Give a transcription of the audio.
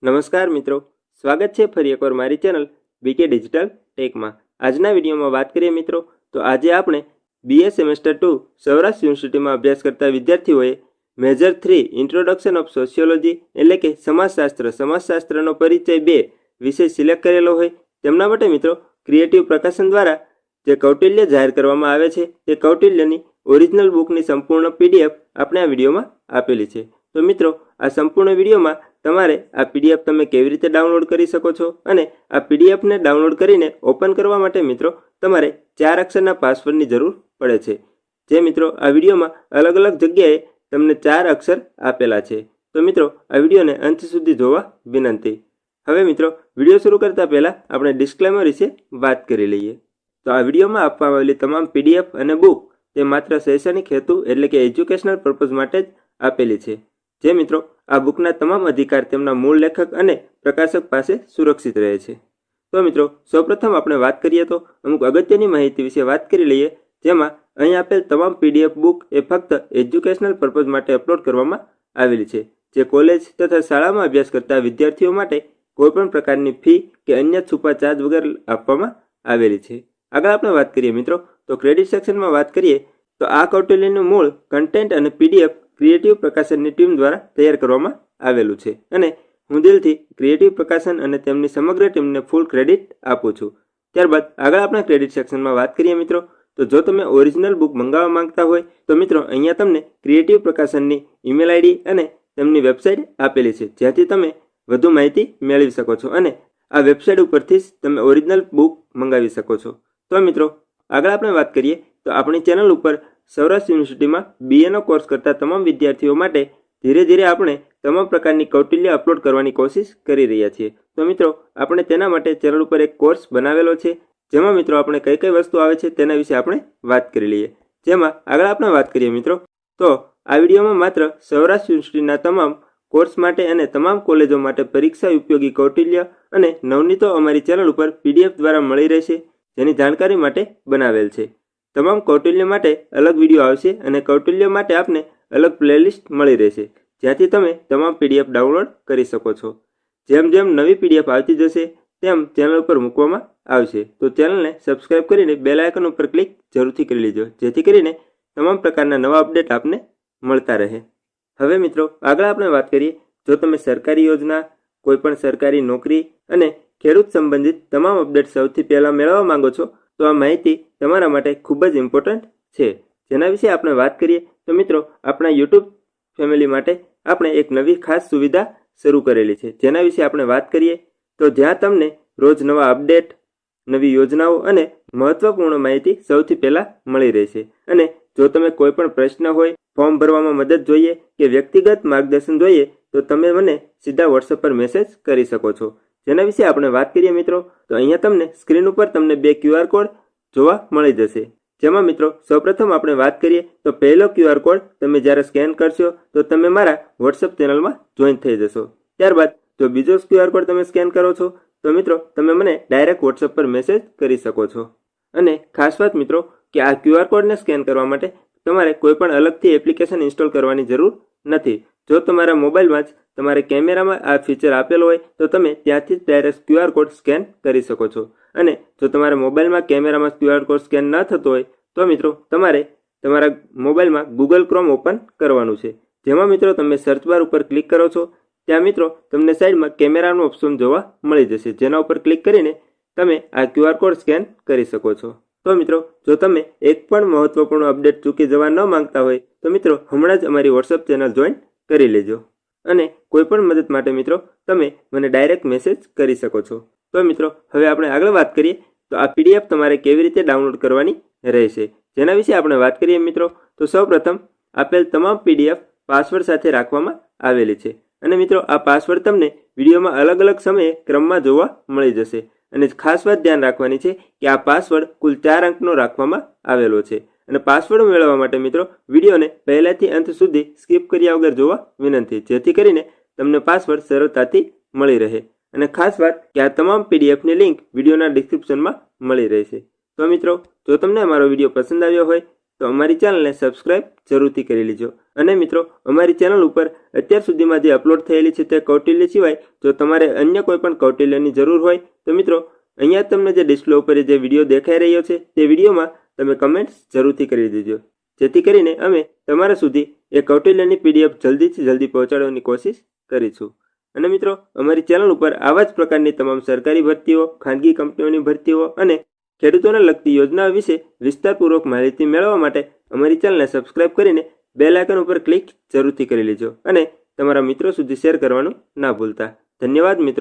નમસ્કાર મિત્રો, સ્વાગત છે ફરી એકવાર મારી ચેનલ બીકે ડિજિટલ ટેકમાં। આજના વિડીયોમાં વાત કરીએ મિત્રો તો આજે આપણે બીએ સેમેસ્ટર 2 સૌરાષ્ટ્ર યુનિવર્સિટીમાં અભ્યાસ કરતા વિદ્યાર્થીઓએ મેજર 3 ઇન્ટ્રોડક્શન ઓફ સોશિયોલોજી એટલે કે સમાજશાસ્ત્રનો પરિચય 2 વિષય સિલેક્ટ કરેલો હોય તેમના માટે મિત્રો ક્રિએટિવ પ્રકાશન દ્વારા જે કૌટિલ્ય જાહેર કરવામાં આવે છે તે કૌટિલ્યની ઓરિજિનલ બુકની સંપૂર્ણ પીડીએફ આપણે આ વિડીયોમાં આપેલી છે। તો મિત્રો આ સંપૂર્ણ વિડીયોમાં તમારે આ પીડીએફ તમે કેવી રીતે ડાઉનલોડ કરી શકો છો અને આ પીડીએફને ડાઉનલોડ કરીને ઓપન કરવા માટે મિત્રો તમારે 4 અક્ષરના પાસવર્ડની જરૂર પડે છે। જે મિત્રો આ વિડીયોમાં અલગ અલગ જગ્યાએ તમને 4 અક્ષર આપેલા છે। તો મિત્રો આ વિડીયોને અંત સુધી જોવા વિનંતી। હવે મિત્રો વિડીયો શરૂ કરતા પહેલા આપણે ડિસ્ક્લેમર વિશે વાત કરી લઈએ। તો આ વિડીયોમાં આપવામાં આવેલી તમામ પીડીએફ અને બુક તે માત્ર શૈક્ષણિક હેતુ એટલે કે એજ્યુકેશનલ પર્પઝ માટે જ આપેલી છે। જે મિત્રો આ બુકના તમામ અધિકાર તેમના મૂળ લેખક અને પ્રકાશક પાસે સુરક્ષિત રહે છે। તો મિત્રો સૌપ્રથમ આપણે વાત કરીએ તો અમુક અગત્યની માહિતી વિશે વાત કરી લઈએ, જેમાં અહીં આપેલ તમામ પીડીએફ બુક એ ફક્ત એજ્યુકેશનલ પર્પઝ માટે અપલોડ કરવામાં આવેલી છે, જે કોલેજ તથા શાળામાં અભ્યાસ કરતા વિદ્યાર્થીઓ માટે કોઈપણ પ્રકારની ફી કે અન્ય છુપા ચાર્જ વગર આપવામાં આવેલી છે। આગળ આપણે વાત કરીએ મિત્રો તો ક્રેડિટ સેક્શનમાં વાત કરીએ તો આ કૌટિલ્યનું મૂળ કન્ટેન્ટ અને પીડીએફ ક્રિએટિવ પ્રકાશનની ટીમ દ્વારા તૈયાર કરવામાં આવેલું છે અને હું દિલથી ક્રિએટિવ પ્રકાશન અને તેમની સમગ્ર ટીમને ફૂલ ક્રેડિટ આપું છું। ત્યારબાદ આગળ આપણે ક્રેડિટ સેક્શનમાં વાત કરીએ મિત્રો તો જો તમે ઓરિજિનલ બુક મંગાવવા માંગતા હોય તો મિત્રો અહીંયા તમને ક્રિએટિવ પ્રકાશનની ઈમેલ આઈડી અને તેમની વેબસાઇટ આપેલી છે, જ્યાંથી તમે વધુ માહિતી મેળવી શકો છો અને આ વેબસાઇટ ઉપરથી જ તમે ઓરિજિનલ બુક મંગાવી શકો છો। તો મિત્રો આગળ આપણે વાત કરીએ તો આપણી ચેનલ ઉપર સૌરાષ્ટ્ર યુનિવર્સિટીમાં બીએનો કોર્સ કરતા તમામ વિદ્યાર્થીઓ માટે ધીરે ધીરે આપણે તમામ પ્રકારની કૌટિલ્ય અપલોડ કરવાની કોશિશ કરી રહ્યા છીએ। તો મિત્રો આપણે તેના માટે ચેનલ ઉપર એક કોર્સ બનાવેલો છે, જેમાં મિત્રો આપણે કઈ કઈ વસ્તુ આવે છે તેના વિશે આપણે વાત કરી લઈએ। જેમાં આગળ આપણે વાત કરીએ મિત્રો તો આ વિડીયોમાં માત્ર સૌરાષ્ટ્ર યુનિવર્સિટીના તમામ કોર્સ માટે અને તમામ કોલેજો માટે પરીક્ષા ઉપયોગી કૌટિલ્ય અને નવનીતો અમારી ચેનલ ઉપર પીડીએફ દ્વારા મળી રહેશે, જેની જાણકારી માટે બનાવેલ છે। તમામ કૌટિલ્ય માટે અલગ વિડીયો આવશે અને કૌટિલ્ય માટે આપને અલગ પ્લેલિસ્ટ મળી રહેશે, જ્યાંથી તમે તમામ પીડીએફ ડાઉનલોડ કરી શકો છો। જેમ જેમ નવી પીડીએફ આવતી જશે તેમ ચેનલ ઉપર મૂકવામાં આવશે, તો ચેનલને સબસ્ક્રાઇબ કરીને બેલ આઇકન ઉપર ક્લિક જરૂરથી કરી લેજો, જેથી કરીને તમામ પ્રકારના નવા અપડેટ આપને મળતા રહે। હવે મિત્રો આગળ આપણે વાત કરીએ જો તમે સરકારી યોજના, કોઈપણ સરકારી નોકરી અને ખેડૂત સંબંધિત તમામ અપડેટ સૌથી પહેલાં મેળવવા માંગો છો તો આ માહિતી તમારા માટે ખૂબ જ ઇમ્પોર્ટન્ટ છે। જેના વિશે આપણે વાત કરીએ તો મિત્રો આપણા યુટ્યુબ ફેમિલી માટે આપણે એક નવી ખાસ સુવિધા શરૂ કરેલી છે, જેના વિશે આપણે વાત કરીએ તો જ્યાં તમને રોજ નવા અપડેટ, નવી યોજનાઓ અને મહત્વપૂર્ણ માહિતી સૌથી પહેલાં મળી રહેશે। અને જો તમે કોઈ પણ પ્રશ્ન હોય, ફોર્મ ભરવામાં મદદ જોઈએ કે વ્યક્તિગત માર્ગદર્શન જોઈએ તો તમે મને સીધા વોટ્સએપ પર મેસેજ કરી શકો છો। જેના વિશે આપણે વાત કરીએ મિત્રો તો અહીંયા તમને સ્ક્રીન ઉપર તમને 2 QR કોડ જોવા મળી જશે, જેમાં મિત્રો સૌપ્રથમ આપણે વાત કરીએ તો પહેલો QR કોડ તમે જ્યારે સ્કેન કરશો તો તમે મારા વોટ્સએપ ચેનલમાં જોઈન થઈ જશો। ત્યારબાદ જો બીજો QR કોડ તમે સ્કેન કરો છો તો મિત્રો તમે મને ડાયરેક્ટ વોટ્સએપ પર મેસેજ કરી શકો છો। અને ખાસ વાત મિત્રો કે આ QR કોડને સ્કેન કરવા માટે તમારે કોઈ પણ અલગથી એપ્લિકેશન ઇન્સ્ટોલ કરવાની જરૂર નથી। જો તમારા મોબાઈલમાં જ તમારે કેમેરામાં આ ફીચર આપેલો હોય તો તમે ત્યાંથી જ ડાયરેક્ટ QR કોડ સ્કેન કરી શકો છો। અને જો તમારા મોબાઈલમાં કેમેરામાં QR કોડ સ્કેન ન થતો હોય તો મિત્રો તમારે તમારા મોબાઈલમાં ગૂગલ ક્રોમ ઓપન કરવાનું છે, જેમાં મિત્રો તમે સર્ચ બાર ઉપર ક્લિક કરો છો ત્યાં મિત્રો તમને સાઈડમાં કેમેરાનું ઓપ્શન જોવા મળી જશે, જેના ઉપર ક્લિક કરીને તમે આ QR કોડ સ્કેન કરી શકો છો। તો મિત્રો જો તમે એક પણ મહત્વપૂર્ણ અપડેટ ચૂકી જવા ન માંગતા હોય તો મિત્રો હમણાં જ અમારી વોટ્સએપ ચેનલ જોઈન કરી લેજો અને કોઈ પણ મદદ માટે મિત્રો તમે મને ડાયરેક્ટ મેસેજ કરી શકો છો। તો મિત્રો હવે આપણે આગળ વાત કરીએ તો આ પીડીએફ તમારે કેવી રીતે ડાઉનલોડ કરવાની રહેશે, જેના વિશે આપણે વાત કરીએ મિત્રો તો સૌપ્રથમ આપેલ તમામ પીડીએફ પાસવર્ડ સાથે રાખવામાં આવેલી છે અને મિત્રો આ પાસવર્ડ તમને વિડીયોમાં અલગ અલગ સમયે ક્રમમાં જોવા મળી જશે। અને ખાસ વાત ધ્યાન રાખવાની છે કે આ પાસવર્ડ કુલ 4 અંકનો રાખવામાં આવેલો છે અને પાસવર્ડ મેળવવા માટે મિત્રો વિડીયોને પહેલાથી અંત સુધી સ્કીપ કર્યા વગર જોવા વિનંતી, જેથી કરીને તમને પાસવર્ડ સરળતાથી મળી રહે। અને ખાસ વાત કે આ તમામ પીડીએફની લિંક વિડીયોના ડિસ્ક્રિપ્શનમાં મળી રહેશે। તો મિત્રો જો તમને અમારો વિડીયો પસંદ આવ્યો હોય તો અમારી ચેનલને સબસ્ક્રાઇબ જરૂરથી કરી લેજો. અને મિત્રો, અમારી ચેનલ ઉપર અત્યાર સુધીમાં જે અપલોડ થયેલી છે તે કૌટિલ્ય સિવાય જો તમારે અન્ય કોઈ પણ કૌટિલ્યની જરૂર હોય તો મિત્રો, અહીંયા તમને જે ડિસ્પ્લે ઉપર જે વિડીયો દેખાઈ રહ્યો છે તે વિડીયોમાં તમે કમેન્ટ્સ જરૂરથી કરી દેજો, જેથી કરીને અમે તમારા સુધી એ કૌટિલ્યની PDF જલ્દીથી જલ્દી પહોંચાડવાની કોશિશ કરીશું. અને મિત્રો, અમારી ચેનલ ઉપર આવા જ પ્રકારની તમામ સરકારી ભરતીઓ, ખાનગી કંપનીઓની ભરતીઓ અને ખેડૂતોને લગતી યોજનાઓ વિશે વિસ્તારપૂર્વક માહિતી મેળવવા માટે અમારી ચેનલને સબસ્ક્રાઇબ કરીને બેલ આઇકન ઉપર ક્લિક જરૂરથી કરી લેજો અને તમારા મિત્રો સુધી શેર કરવાનું ના ભૂલતા. ધન્યવાદ મિત્રો.